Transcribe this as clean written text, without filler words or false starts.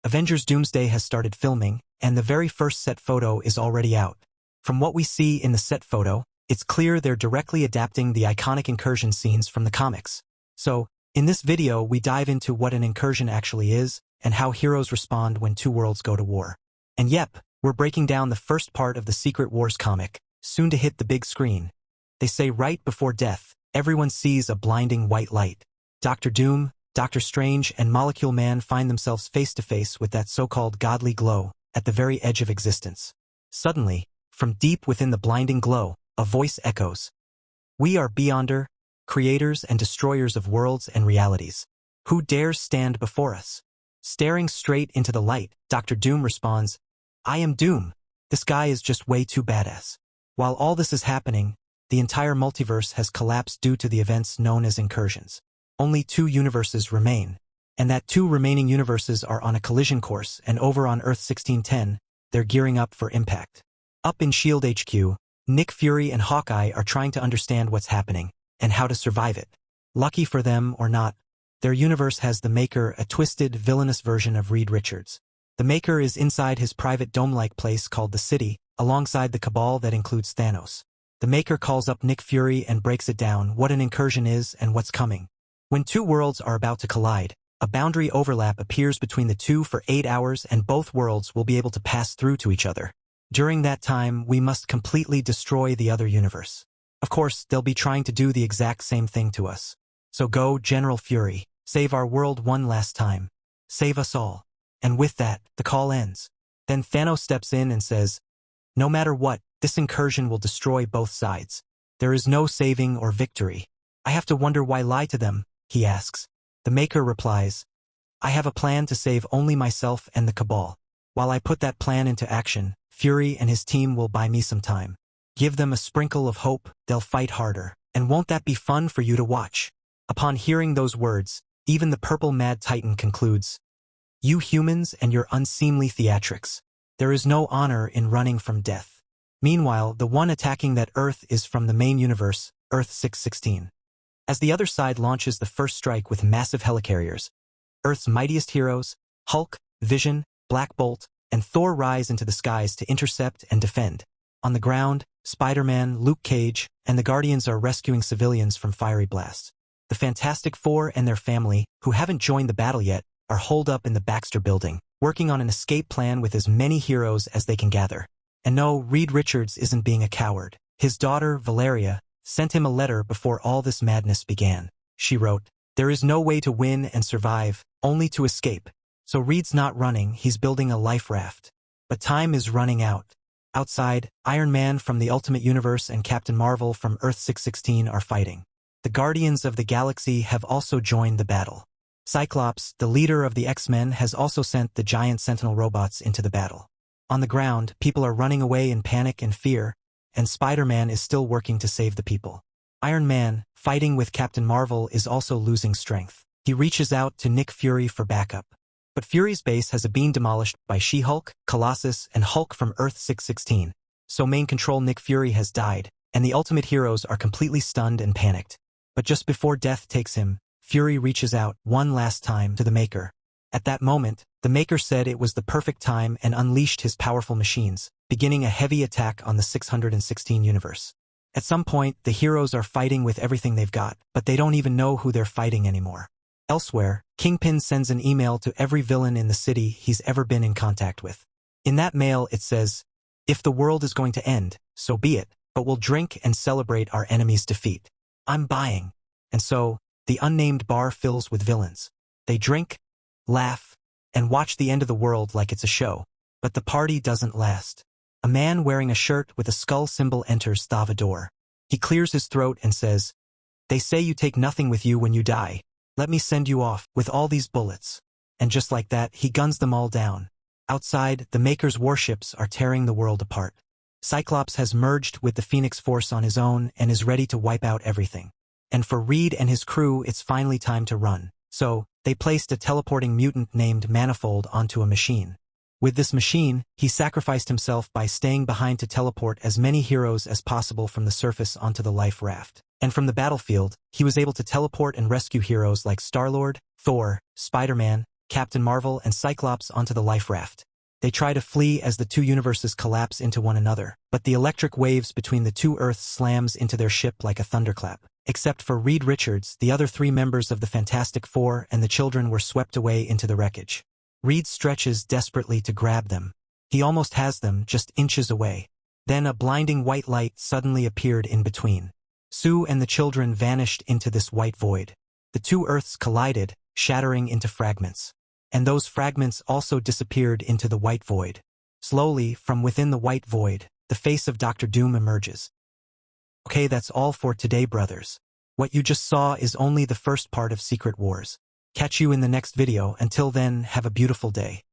Avengers Doomsday has started filming, and the very first set photo is already out. From what we see in the set photo, it's clear they're directly adapting the iconic incursion scenes from the comics. So, in this video we dive into what an incursion actually is, and how heroes respond when two worlds go to war. And yep, we're breaking down the first part of the Secret Wars comic, soon to hit the big screen. They say right before death, everyone sees a blinding white light. Dr. Doom, Dr. Strange, and Molecule Man find themselves face to face with that so-called godly glow, at the very edge of existence. Suddenly, from deep within the blinding glow, a voice echoes. "We are Beyonder, creators and destroyers of worlds and realities. Who dares stand before us?" Staring straight into the light, Dr. Doom responds, "I am Doom. This guy is just way too badass." While all this is happening, the entire multiverse has collapsed due to the events known as incursions. Only two universes remain, and that two remaining universes are on a collision course, and over on Earth 1610, they're gearing up for impact. Up in S.H.I.E.L.D. HQ, Nick Fury and Hawkeye are trying to understand what's happening, and how to survive it. Lucky for them or not, their universe has the Maker, a twisted, villainous version of Reed Richards. The Maker is inside his private dome-like place called the City, alongside the Cabal that includes Thanos. The Maker calls up Nick Fury and breaks it down, what an incursion is and what's coming. When two worlds are about to collide, a boundary overlap appears between the two for 8 hours, and both worlds will be able to pass through to each other. During that time, we must completely destroy the other universe. Of course, they'll be trying to do the exact same thing to us. So go, General Fury, save our world one last time. Save us all. And with that, the call ends. Then Thanos steps in and says, "No matter what, this incursion will destroy both sides. There is no saving or victory." "I have to wonder why lie to them?" he asks. The Maker replies, "I have a plan to save only myself and the Cabal. While I put that plan into action, Fury and his team will buy me some time. Give them a sprinkle of hope, they'll fight harder, and won't that be fun for you to watch?" Upon hearing those words, even the purple Mad Titan concludes, "You humans and your unseemly theatrics. There is no honor in running from death." Meanwhile, the one attacking that Earth is from the main universe, Earth 616. As the other side launches the first strike with massive helicarriers, Earth's mightiest heroes, Hulk, Vision, Black Bolt, and Thor rise into the skies to intercept and defend. On the ground, Spider-Man, Luke Cage, and the Guardians are rescuing civilians from fiery blasts. The Fantastic Four and their family, who haven't joined the battle yet, are holed up in the Baxter Building, working on an escape plan with as many heroes as they can gather. And no, Reed Richards isn't being a coward. His daughter, Valeria, sent him a letter before all this madness began. She wrote, "There is no way to win and survive, only to escape." So Reed's not running, he's building a life raft. But time is running out. Outside, Iron Man from the Ultimate Universe and Captain Marvel from Earth 616 are fighting. The Guardians of the Galaxy have also joined the battle. Cyclops, the leader of the X-Men, has also sent the giant Sentinel robots into the battle. On the ground, people are running away in panic and fear, and Spider-Man is still working to save the people. Iron Man, fighting with Captain Marvel, is also losing strength. He reaches out to Nick Fury for backup. But Fury's base has been demolished by She-Hulk, Colossus, and Hulk from Earth 616. So main control Nick Fury has died, and the Ultimate Heroes are completely stunned and panicked. But just before death takes him, Fury reaches out one last time to the Maker. At that moment, the Maker said it was the perfect time and unleashed his powerful machines, beginning a heavy attack on the 616 universe. At some point, the heroes are fighting with everything they've got, but they don't even know who they're fighting anymore. Elsewhere, Kingpin sends an email to every villain in the city he's ever been in contact with. In that mail it says, "If the world is going to end, so be it, but we'll drink and celebrate our enemy's defeat." I'm buying. And so, the unnamed bar fills with villains. They drink, laugh, and watch the end of the world like it's a show. But the party doesn't last. A man wearing a shirt with a skull symbol enters the door. He clears his throat and says, "They say you take nothing with you when you die. Let me send you off with all these bullets." And just like that, he guns them all down. Outside, the Maker's warships are tearing the world apart. Cyclops has merged with the Phoenix Force on his own and is ready to wipe out everything. And for Reed and his crew, it's finally time to run. So, they placed a teleporting mutant named Manifold onto a machine. With this machine, he sacrificed himself by staying behind to teleport as many heroes as possible from the surface onto the life raft. And from the battlefield, he was able to teleport and rescue heroes like Star-Lord, Thor, Spider-Man, Captain Marvel and Cyclops onto the life raft. They try to flee as the two universes collapse into one another, but the electric waves between the two Earths slams into their ship like a thunderclap. Except for Reed Richards, the other three members of the Fantastic Four and the children were swept away into the wreckage. Reed stretches desperately to grab them. He almost has them, just inches away. Then a blinding white light suddenly appeared in between. Sue and the children vanished into this white void. The two Earths collided, shattering into fragments. And those fragments also disappeared into the white void. Slowly, from within the white void, the face of Dr. Doom emerges. Okay, that's all for today, brothers. What you just saw is only the first part of Secret Wars. Catch you in the next video. Until then, have a beautiful day.